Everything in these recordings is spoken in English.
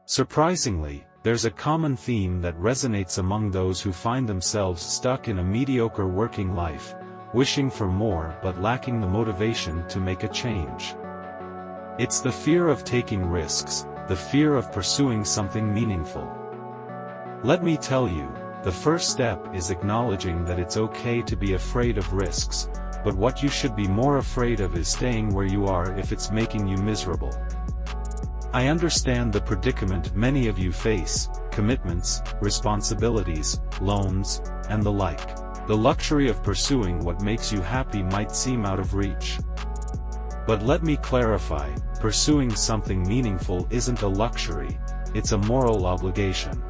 Surprisingly, there's a common theme that resonates among those who find themselves stuck in a mediocre working life, wishing for more but lacking the motivation to make a change. It's the fear of taking risks, the fear of pursuing something meaningful. Let me tell you, the first step is acknowledging that it's okay to be afraid of risks, but what you should be more afraid of is staying where you are if it's making you miserable. I understand the predicament many of you face: commitments, responsibilities, loans, and the like. The luxury of pursuing what makes you happy might seem out of reach. But let me clarify, pursuing something meaningful isn't a luxury, it's a moral obligation.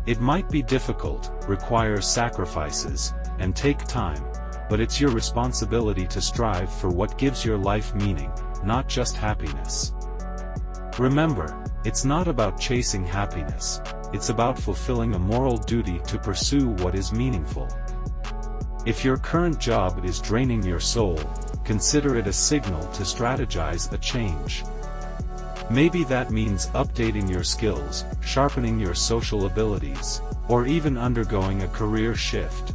It might be difficult, require sacrifices, and take time, but it's your responsibility to strive for what gives your life meaning, not just happiness. Remember, it's not about chasing happiness, it's about fulfilling a moral duty to pursue what is meaningful. If your current job is draining your soul, consider it a signal to strategize a change. Maybe that means updating your skills, sharpening your social abilities, or even undergoing a career shift.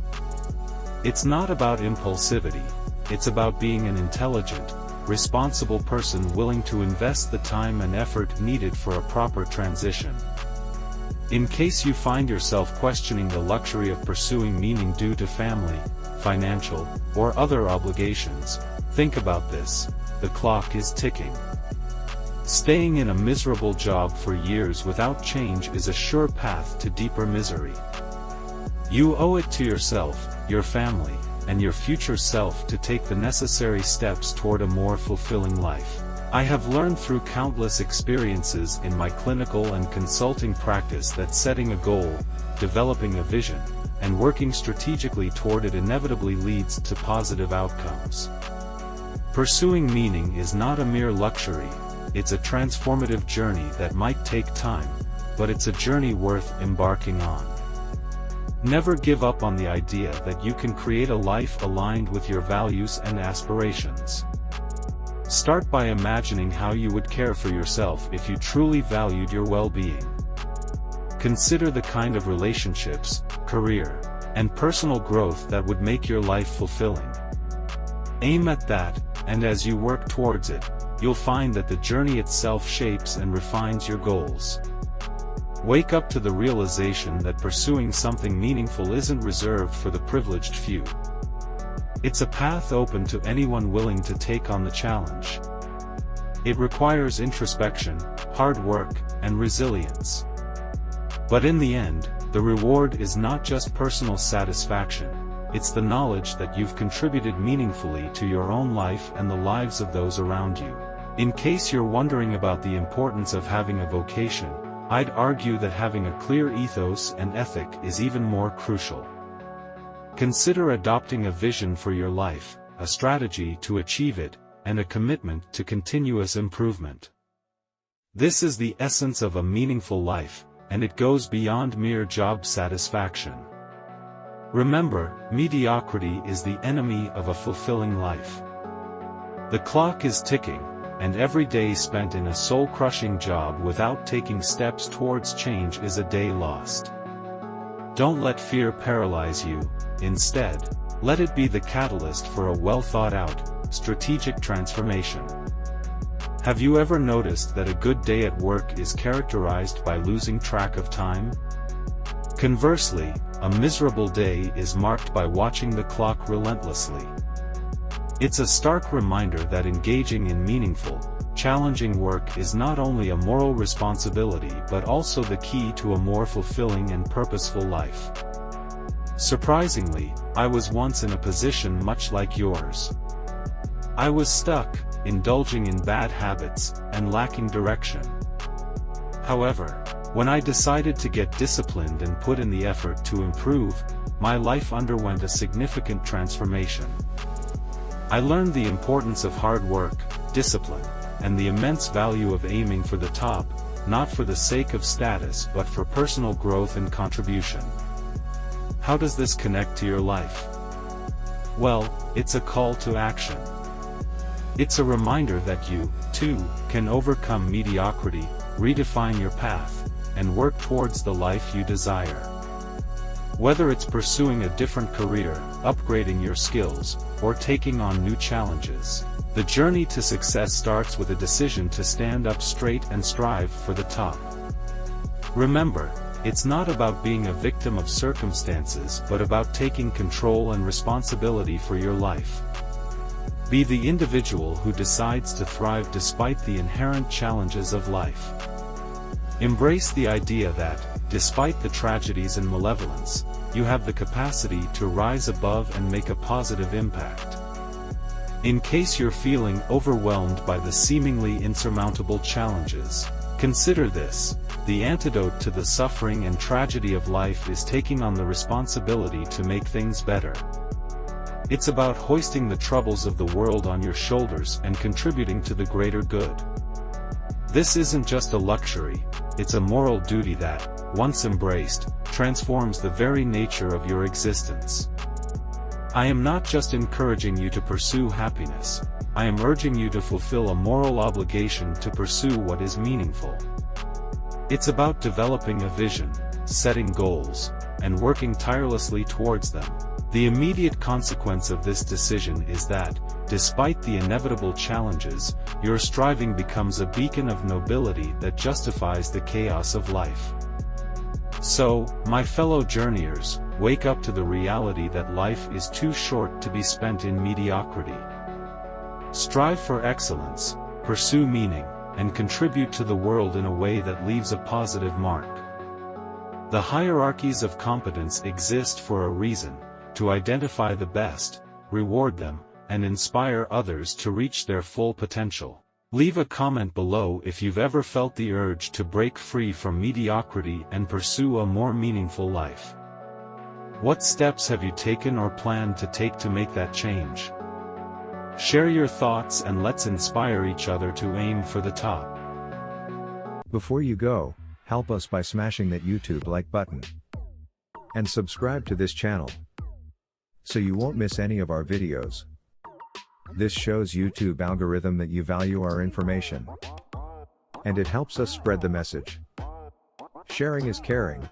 It's not about impulsivity, it's about being an intelligent, responsible person willing to invest the time and effort needed for a proper transition. In case you find yourself questioning the luxury of pursuing meaning due to family, financial, or other obligations, think about this: the clock is ticking. Staying in a miserable job for years without change is a sure path to deeper misery. You owe it to yourself, your family, and your future self to take the necessary steps toward a more fulfilling life. I have learned through countless experiences in my clinical and consulting practice that setting a goal, developing a vision, and working strategically toward it inevitably leads to positive outcomes. Pursuing meaning is not a mere luxury, it's a transformative journey that might take time, but it's a journey worth embarking on. Never give up on the idea that you can create a life aligned with your values and aspirations. Start by imagining how you would care for yourself if you truly valued your well-being. Consider the kind of relationships, career, and personal growth that would make your life fulfilling. Aim at that, and as you work towards it, you'll find that the journey itself shapes and refines your goals. Wake up to the realization that pursuing something meaningful isn't reserved for the privileged few. It's a path open to anyone willing to take on the challenge. It requires introspection, hard work, and resilience. But in the end, the reward is not just personal satisfaction, it's the knowledge that you've contributed meaningfully to your own life and the lives of those around you. In case you're wondering about the importance of having a vocation, I'd argue that having a clear ethos and ethic is even more crucial. Consider adopting a vision for your life, a strategy to achieve it, and a commitment to continuous improvement. This is the essence of a meaningful life, and it goes beyond mere job satisfaction. Remember, mediocrity is the enemy of a fulfilling life. The clock is ticking, and every day spent in a soul-crushing job without taking steps towards change is a day lost. Don't let fear paralyze you, instead, let it be the catalyst for a well-thought-out, strategic transformation. Have you ever noticed that a good day at work is characterized by losing track of time? Conversely, a miserable day is marked by watching the clock relentlessly. It's a stark reminder that engaging in meaningful, challenging work is not only a moral responsibility but also the key to a more fulfilling and purposeful life. Surprisingly, I was once in a position much like yours. I was stuck, indulging in bad habits, and lacking direction. However, when I decided to get disciplined and put in the effort to improve, my life underwent a significant transformation. I learned the importance of hard work, discipline, and the immense value of aiming for the top, not for the sake of status but for personal growth and contribution. How does this connect to your life? Well, it's a call to action. It's a reminder that you, too, can overcome mediocrity, redefine your path, and work towards the life you desire. Whether it's pursuing a different career, upgrading your skills, or taking on new challenges, the journey to success starts with a decision to stand up straight and strive for the top. Remember, it's not about being a victim of circumstances but about taking control and responsibility for your life. Be the individual who decides to thrive despite the inherent challenges of life. Embrace the idea that, despite the tragedies and malevolence, you have the capacity to rise above and make a positive impact. In case you're feeling overwhelmed by the seemingly insurmountable challenges, consider this: the antidote to the suffering and tragedy of life is taking on the responsibility to make things better. It's about hoisting the troubles of the world on your shoulders and contributing to the greater good. This isn't just a luxury, it's a moral duty that, once embraced, transforms the very nature of your existence. I am not just encouraging you to pursue happiness, I am urging you to fulfill a moral obligation to pursue what is meaningful. It's about developing a vision, setting goals, and working tirelessly towards them. The immediate consequence of this decision is that, despite the inevitable challenges, your striving becomes a beacon of nobility that justifies the chaos of life. So, my fellow journeyers, wake up to the reality that life is too short to be spent in mediocrity. Strive for excellence, pursue meaning, and contribute to the world in a way that leaves a positive mark. The hierarchies of competence exist for a reason: to identify the best, reward them, and inspire others to reach their full potential. Leave a comment below if you've ever felt the urge to break free from mediocrity and pursue a more meaningful life. What steps have you taken or plan to take to make that change? Share your thoughts and let's inspire each other to aim for the top. Before you go, help us by smashing that YouTube like button. And subscribe to this channel, so you won't miss any of our videos. This shows YouTube algorithm that you value our information. And it helps us spread the message. Sharing is caring.